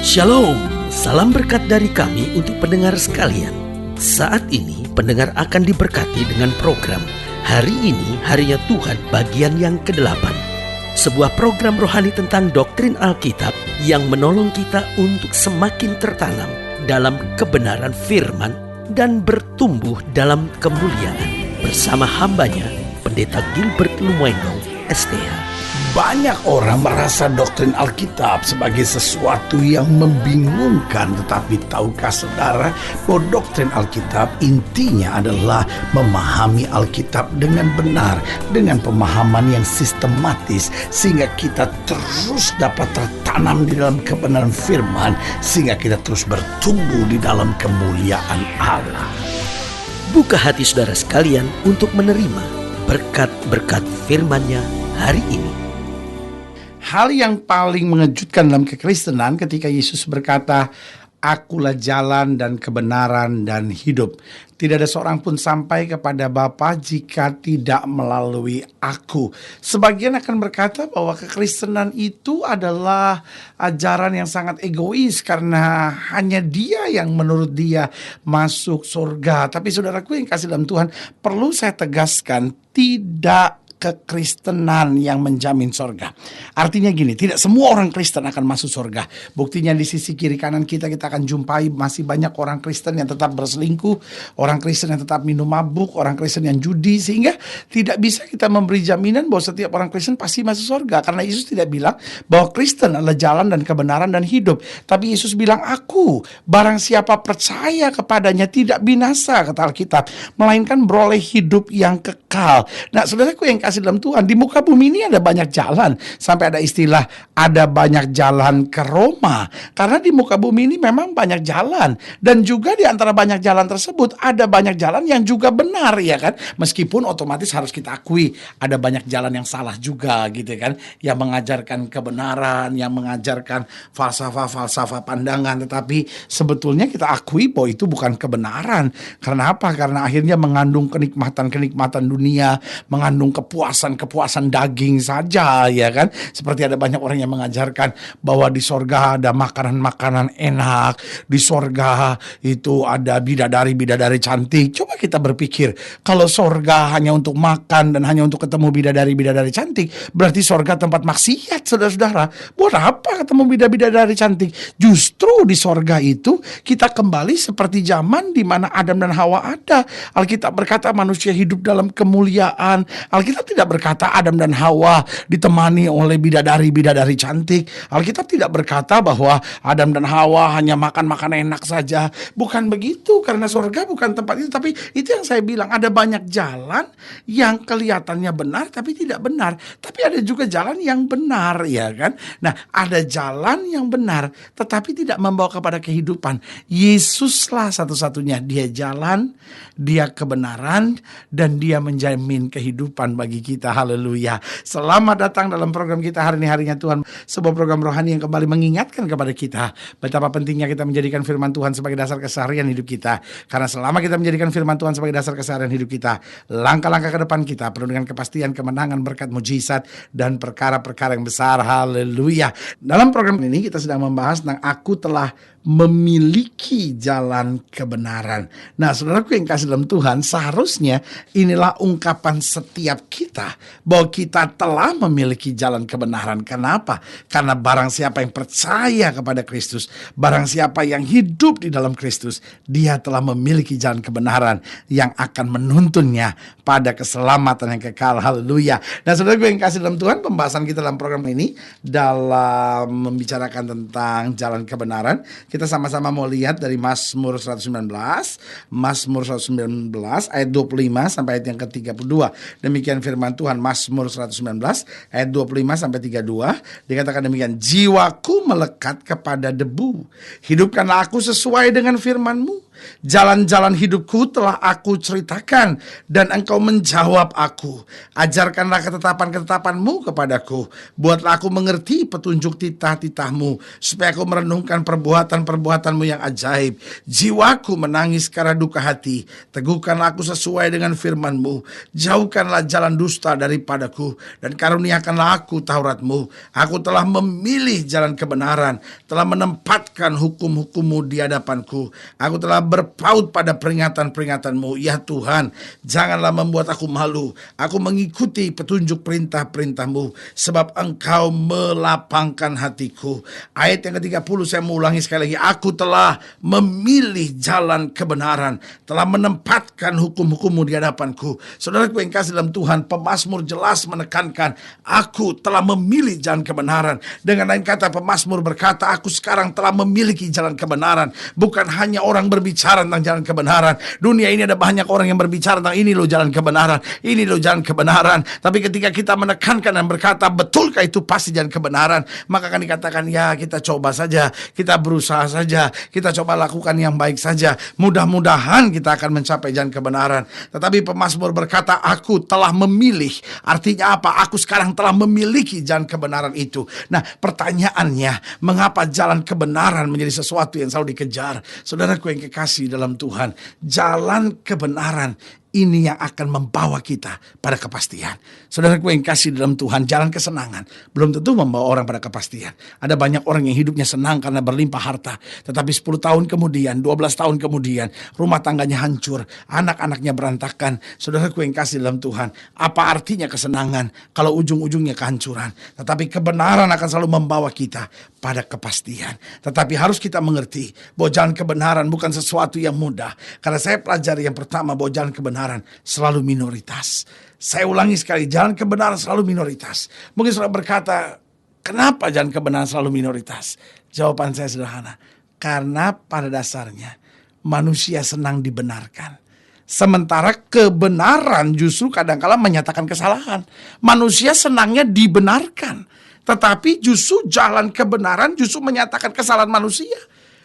Shalom, salam berkat dari kami untuk pendengar sekalian. Saat ini pendengar akan diberkati dengan program Hari Ini Harinya Tuhan bagian yang ke-8. Sebuah program rohani tentang doktrin Alkitab yang menolong kita untuk semakin tertanam dalam kebenaran firman dan bertumbuh dalam kemuliaan. Bersama hambanya, Pendeta Gilbert Lumwendong, STH. Banyak orang merasa doktrin Alkitab sebagai sesuatu yang membingungkan. Tetapi tahukah saudara bahwa doktrin Alkitab intinya adalah memahami Alkitab dengan benar, dengan pemahaman yang sistematis, sehingga kita terus dapat tertanam di dalam kebenaran firman, sehingga kita terus bertumbuh di dalam kemuliaan Allah. Buka hati saudara sekalian untuk menerima berkat-berkat firman-Nya hari ini. Hal yang paling mengejutkan dalam kekristenan ketika Yesus berkata, "Akulah jalan dan kebenaran dan hidup. Tidak ada seorang pun sampai kepada Bapa jika tidak melalui aku." Sebagian akan berkata bahwa kekristenan itu adalah ajaran yang sangat egois karena hanya dia yang menurut dia masuk surga. Tapi saudaraku yang kasih dalam Tuhan, perlu saya tegaskan, tidak kekristenan yang menjamin sorga. Artinya gini, tidak semua orang Kristen akan masuk sorga. Buktinya di sisi kiri kanan kita akan jumpai masih banyak orang Kristen yang tetap berselingkuh, orang Kristen yang tetap minum mabuk, orang Kristen yang judi, sehingga tidak bisa kita memberi jaminan bahwa setiap orang Kristen pasti masuk sorga. Karena Yesus tidak bilang bahwa Kristen adalah jalan dan kebenaran dan hidup. Tapi Yesus bilang, "Aku, barang siapa percaya kepadanya tidak binasa," kata Alkitab, melainkan beroleh hidup yang kekal. Nah, saudaraku yang kasih dalam Tuhan, di muka bumi ini ada banyak jalan. Sampai ada istilah, ada banyak jalan ke Roma. Karena di muka bumi ini memang banyak jalan. Dan juga di antara banyak jalan tersebut, ada banyak jalan yang juga benar, ya kan? Meskipun otomatis harus kita akui, ada banyak jalan yang salah juga, gitu kan? Yang mengajarkan kebenaran, yang mengajarkan falsafah-falsafah pandangan. Tetapi sebetulnya kita akui bahwa itu bukan kebenaran. Karena apa? Karena akhirnya mengandung kenikmatan-kenikmatan dunia, mengandung kepuasan daging saja, ya kan? Seperti ada banyak orang yang mengajarkan bahwa di sorga ada makanan-makanan enak, di sorga itu ada bidadari-bidadari cantik. Coba kita berpikir, kalau sorga hanya untuk makan dan hanya untuk ketemu bidadari-bidadari cantik, berarti sorga tempat maksiat, saudara-saudara. Buat apa ketemu bidadari cantik? Justru di sorga itu kita kembali seperti zaman di mana Adam dan Hawa ada. Alkitab berkata manusia hidup dalam kemuliaan. Alkitab tidak berkata Adam dan Hawa ditemani oleh bidadari-bidadari cantik. Alkitab tidak berkata bahwa Adam dan Hawa hanya makan enak saja. Bukan begitu, karena surga bukan tempat itu. Tapi itu yang saya bilang, ada banyak jalan yang kelihatannya benar tapi tidak benar. Tapi ada juga jalan yang benar, ya kan? Nah, ada jalan yang benar tetapi tidak membawa kepada kehidupan. Yesuslah satu-satunya. Dia jalan, dia kebenaran, dan dia menjamin kehidupan bagi kita. Haleluya. Selamat datang dalam program kita Hari Ini Harinya Tuhan. Sebuah program rohani yang kembali mengingatkan kepada kita betapa pentingnya kita menjadikan firman Tuhan sebagai dasar keseharian hidup kita. Karena selama kita menjadikan firman Tuhan sebagai dasar keseharian hidup kita, langkah-langkah ke depan kita penuh dengan kepastian, kemenangan, berkat, mujizat, dan perkara-perkara yang besar. Haleluya. Dalam program ini kita sedang membahas tentang aku telah memiliki jalan kebenaran. Nah, saudaraku yang kasih dalam Tuhan, seharusnya inilah ungkapan setiap kita bahwa kita telah memiliki jalan kebenaran. Kenapa? Karena barang siapa yang percaya kepada Kristus, barang siapa yang hidup di dalam Kristus, dia telah memiliki jalan kebenaran yang akan menuntunnya pada keselamatan yang kekal. Haleluya. Nah, saudaraku yang kasih dalam Tuhan, pembahasan kita dalam program ini dalam membicarakan tentang jalan kebenaran, kita sama-sama mau lihat dari Mazmur 119 ayat 25 sampai ayat yang ke-32. Demikian firman Tuhan, Mazmur 119 ayat 25 sampai 32. Dikatakan demikian, "Jiwaku melekat kepada debu, hidupkanlah aku sesuai dengan firman-Mu. Jalan-jalan hidupku telah aku ceritakan, dan engkau menjawab aku. Ajarkanlah ketetapan-ketetapanmu kepadaku. Buatlah aku mengerti petunjuk titah-titahmu, supaya aku merenungkan perbuatan-perbuatanmu yang ajaib. Jiwaku menangis karena duka hati. Teguhkanlah aku sesuai dengan firman-Mu. Jauhkanlah jalan dusta daripadaku, dan karuniakanlah aku Taurat-Mu. Aku telah memilih jalan kebenaran, telah menempatkan hukum-hukum-Mu di hadapanku. Aku telah berpaut pada peringatan-peringatan-Mu. Ya Tuhan, janganlah membuat aku malu. Aku mengikuti petunjuk perintah-perintah-Mu, sebab Engkau melapangkan hatiku. Ayat yang ke-30 saya mau ulangi sekali lagi. Aku telah memilih jalan kebenaran, telah menempatkan hukum-hukum-Mu di hadapanku. Saudaraku yang kasih dalam Tuhan, pemazmur jelas menekankan, aku telah memilih jalan kebenaran. Dengan lain kata, pemazmur berkata, aku sekarang telah memiliki jalan kebenaran. Bukan hanya orang berbicara tentang jalan kebenaran. Dunia ini ada banyak orang yang berbicara tentang ini loh jalan kebenaran, ini loh jalan kebenaran. Tapi ketika kita menekankan dan berkata, betulkah itu pasti jalan kebenaran? Maka akan dikatakan, ya kita coba saja, kita berusaha saja, kita coba lakukan yang baik saja. Mudah-mudahan kita akan mencapai jalan kebenaran. Tetapi pemazmur berkata, aku telah memilih. Artinya apa? Aku sekarang telah memiliki jalan kebenaran itu. Nah, pertanyaannya, mengapa jalan kebenaran menjadi sesuatu yang selalu dikejar? Saudaraku yang kekasih dalam Tuhan, jalan kebenaran ini yang akan membawa kita pada kepastian. Saudaraku yang kasih dalam Tuhan, jalan kesenangan belum tentu membawa orang pada kepastian. Ada banyak orang yang hidupnya senang karena berlimpah harta, tetapi 10 tahun kemudian, 12 tahun kemudian, rumah tangganya hancur, anak-anaknya berantakan. Saudaraku yang kasih dalam Tuhan, apa artinya kesenangan kalau ujung-ujungnya kehancuran? Tetapi kebenaran akan selalu membawa kita pada kepastian. Tetapi harus kita mengerti bahwa jalan kebenaran bukan sesuatu yang mudah. Karena saya pelajari yang pertama bahwa jalan kebenaran selalu minoritas. Saya ulangi sekali, jalan kebenaran selalu minoritas. Mungkin saudara berkata, kenapa jalan kebenaran selalu minoritas? Jawaban saya sederhana, karena pada dasarnya manusia senang dibenarkan. Sementara kebenaran justru kadang-kala menyatakan kesalahan. Manusia senangnya dibenarkan, tetapi justru jalan kebenaran justru menyatakan kesalahan manusia.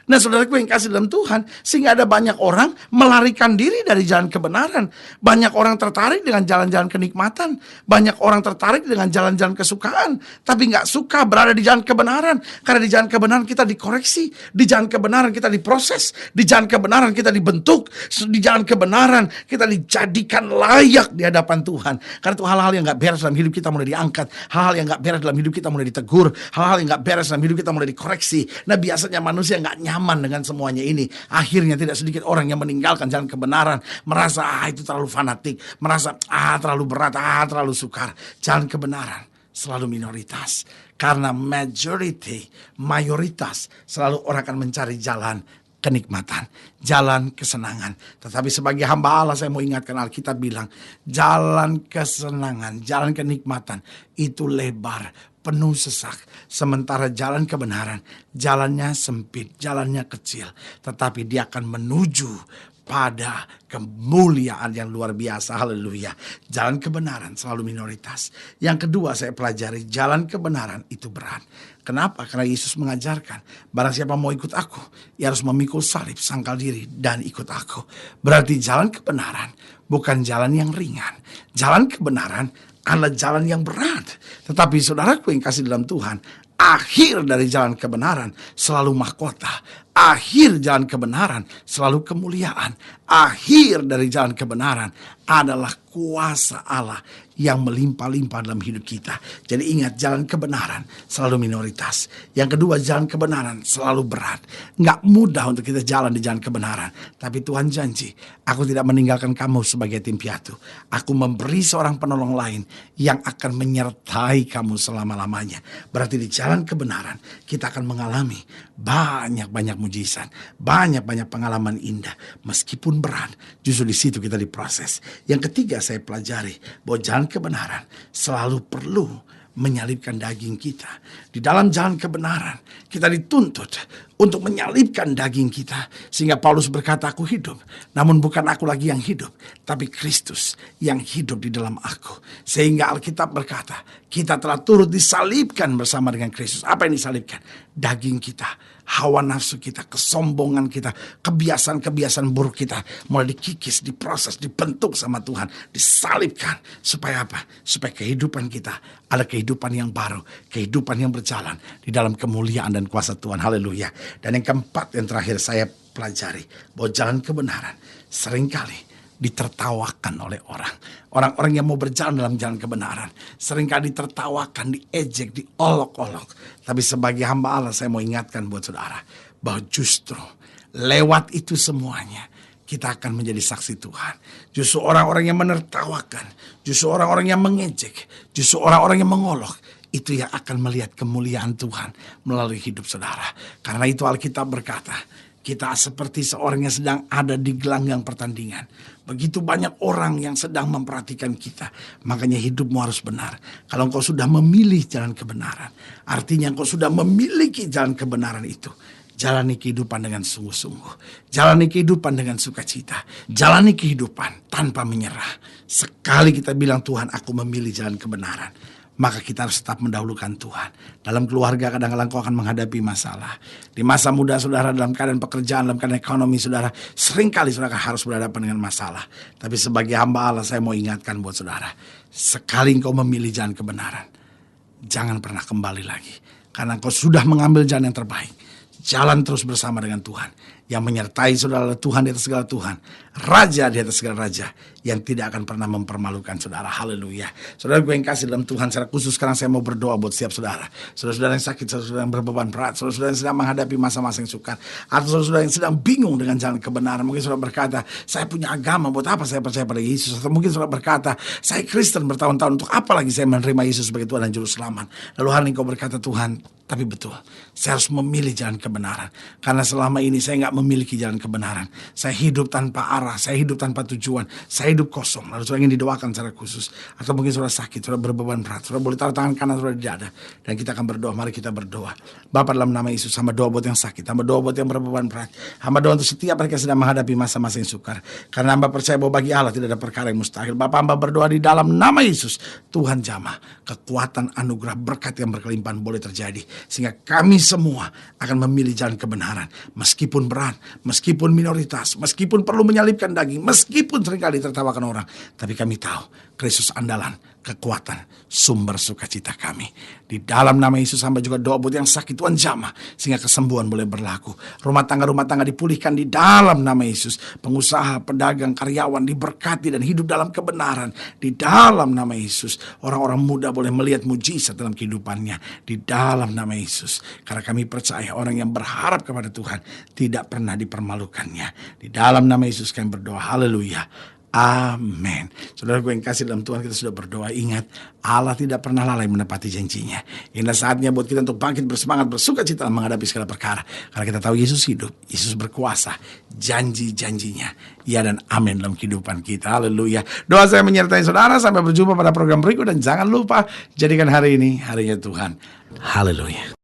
Nah, saudaraku yang kasih dalam Tuhan, sehingga ada banyak orang melarikan diri dari jalan kebenaran. Banyak orang tertarik dengan jalan-jalan kenikmatan. Banyak orang tertarik dengan jalan-jalan kesukaan, tapi gak suka berada di jalan kebenaran. Karena di jalan kebenaran kita dikoreksi, di jalan kebenaran kita diproses, di jalan kebenaran kita dibentuk, di jalan kebenaran kita dijadikan layak di hadapan Tuhan. Karena itu hal-hal yang gak beres dalam hidup kita mulai diangkat, hal-hal yang gak beres dalam hidup kita mulai ditegur, hal-hal yang gak beres dalam hidup kita mulai dikoreksi. Nah, biasanya manusia gak nyaman dengan semuanya ini. Akhirnya tidak sedikit orang yang meninggalkan jalan kebenaran, merasa itu terlalu fanatik, merasa terlalu berat, terlalu sukar. Jalan kebenaran selalu minoritas, karena mayoritas selalu orang akan mencari jalan kenikmatan, jalan kesenangan. Tetapi sebagai hamba Allah, saya mau ingatkan, Alkitab bilang jalan kesenangan, jalan kenikmatan itu lebar, penuh sesak. Sementara jalan kebenaran, jalannya sempit, jalannya kecil, tetapi dia akan menuju pada kemuliaan yang luar biasa. Haleluya. Jalan kebenaran selalu minoritas. Yang kedua saya pelajari, jalan kebenaran itu berat. Kenapa? Karena Yesus mengajarkan, barang siapa mau ikut aku, ia harus memikul salib, sangkal diri, dan ikut aku. Berarti jalan kebenaran bukan jalan yang ringan. Jalan kebenaran adalah jalan yang berat. Tetapi saudaraku yang kasih dalam Tuhan, akhir dari jalan kebenaran selalu mahkota. Akhir jalan kebenaran selalu kemuliaan. Akhir dari jalan kebenaran adalah kuasa Allah yang melimpah-limpah dalam hidup kita. Jadi ingat, jalan kebenaran selalu minoritas. Yang kedua, jalan kebenaran selalu berat. Nggak mudah untuk kita jalan di jalan kebenaran. Tapi Tuhan janji, aku tidak meninggalkan kamu sebagai yatim piatu. Aku memberi seorang penolong lain yang akan menyertai kamu selama-lamanya. Berarti di jalan kebenaran kita akan mengalami banyak-banyak mujizat, banyak-banyak pengalaman indah. Meskipun berat, justru di situ kita diproses. Yang ketiga saya pelajari bahwa jalan kebenaran selalu perlu menyalibkan daging kita. Di dalam jalan kebenaran kita dituntut untuk menyalibkan daging kita. Sehingga Paulus berkata, aku hidup, namun bukan aku lagi yang hidup, tapi Kristus yang hidup di dalam aku. Sehingga Alkitab berkata, kita telah turut disalibkan bersama dengan Kristus. Apa yang disalibkan? Daging kita, hawa nafsu kita, kesombongan kita, kebiasaan-kebiasaan buruk kita mulai dikikis, diproses, dibentuk sama Tuhan, disalibkan. Supaya apa? Supaya kehidupan kita ada kehidupan yang baru, kehidupan yang berjalan di dalam kemuliaan dan kuasa Tuhan. Haleluya. Dan yang keempat, yang terakhir saya pelajari, bahwa jalan kebenaran seringkali ditertawakan oleh orang. Orang-orang yang mau berjalan dalam jalan kebenaran seringkali ditertawakan, diejek, diolok-olok. Tapi sebagai hamba Allah, saya mau ingatkan buat saudara bahwa justru lewat itu semuanya kita akan menjadi saksi Tuhan. Justru orang-orang yang menertawakan, justru orang-orang yang mengejek, justru orang-orang yang mengolok, itu yang akan melihat kemuliaan Tuhan melalui hidup saudara. Karena itu Alkitab berkata, kita seperti seorang yang sedang ada di gelanggang pertandingan. Begitu banyak orang yang sedang memperhatikan kita. Makanya hidupmu harus benar. Kalau engkau sudah memilih jalan kebenaran, artinya engkau sudah memiliki jalan kebenaran itu. Jalani kehidupan dengan sungguh-sungguh. Jalani kehidupan dengan sukacita. Jalani kehidupan tanpa menyerah. Sekali kita bilang, Tuhan, aku memilih jalan kebenaran, maka kita harus tetap mendahulukan Tuhan. Dalam keluarga kadang-kadang kau akan menghadapi masalah. Di masa muda saudara, dalam keadaan pekerjaan, dalam keadaan ekonomi saudara, seringkali saudara harus berhadapan dengan masalah. Tapi sebagai hamba Allah, saya mau ingatkan buat saudara, sekali engkau memilih jalan kebenaran, jangan pernah kembali lagi. Karena engkau sudah mengambil jalan yang terbaik. Jalan terus bersama dengan Tuhan. Yang menyertai saudara Tuhan di atas segala Tuhan. Raja di atas segala raja. Yang tidak akan pernah mempermalukan saudara. Haleluya. Saudara gue yang kasih dalam Tuhan secara khusus, sekarang saya mau berdoa buat setiap saudara. Saudara-saudara yang sakit, saudara-saudara yang berbeban berat, saudara-saudara yang sedang menghadapi masa-masa yang sukar, atau saudara-saudara yang sedang bingung dengan jalan kebenaran. Mungkin saudara berkata, saya punya agama, buat apa saya percaya pada Yesus? Atau mungkin saudara berkata, saya Kristen bertahun-tahun, untuk apa lagi saya menerima Yesus sebagai Tuhan dan Juru Selamat? Lalu hari ini kau berkata, Tuhan, tapi betul, saya harus memilih jalan kebenaran. Karena selama ini saya gak memiliki jalan kebenaran. Saya hidup tanpa arah, saya hidup tanpa tujuan, saya hidup kosong. Lalu saudara ingin didoakan secara khusus. Atau mungkin saudara sakit, saudara berbeban berat, saudara boleh taruh tangan kanan saudara di dada. Dan kita akan berdoa, mari kita berdoa. Bapa, dalam nama Yesus, hamba doa buat yang sakit, hamba doa buat yang berbeban berat, hamba doa untuk setiap mereka sedang menghadapi masa-masa yang sukar. Karena hamba percaya bahwa bagi Allah tidak ada perkara yang mustahil. Bapa, hamba berdoa di dalam nama Yesus, Tuhan jamah kekuatan, anugerah, berkat yang berkelimpahan boleh terjadi. Sehingga kami semua akan memilih jalan kebenaran. Meskipun berat, meskipun minoritas, meskipun perlu menyalibkan daging, meskipun seringkali tertawakan orang. Tapi kami tahu Kristus andalan, kekuatan, sumber sukacita kami. Di dalam nama Yesus hamba juga doa buat yang sakit, Tuhan jamah sehingga kesembuhan boleh berlaku. Rumah tangga dipulihkan di dalam nama Yesus. Pengusaha, pedagang, karyawan diberkati dan hidup dalam kebenaran di dalam nama Yesus. Orang-orang muda boleh melihat mujizat dalam kehidupannya di dalam nama Yesus. Karena kami percaya orang yang berharap kepada Tuhan tidak pernah dipermalukannya. Di dalam nama Yesus kami berdoa. Haleluya. Amin. Saudara gue yang kasih dalam Tuhan, kita sudah berdoa. Ingat, Allah tidak pernah lalai menepati janjinya. Inilah saatnya buat kita untuk bangkit bersemangat, bersuka cita menghadapi segala perkara. Karena kita tahu Yesus hidup, Yesus berkuasa. Janji-janjinya ya dan amin dalam kehidupan kita. Haleluya. Doa saya menyertai saudara. Sampai berjumpa pada program berikut. Dan jangan lupa, jadikan hari ini harinya Tuhan. Haleluya.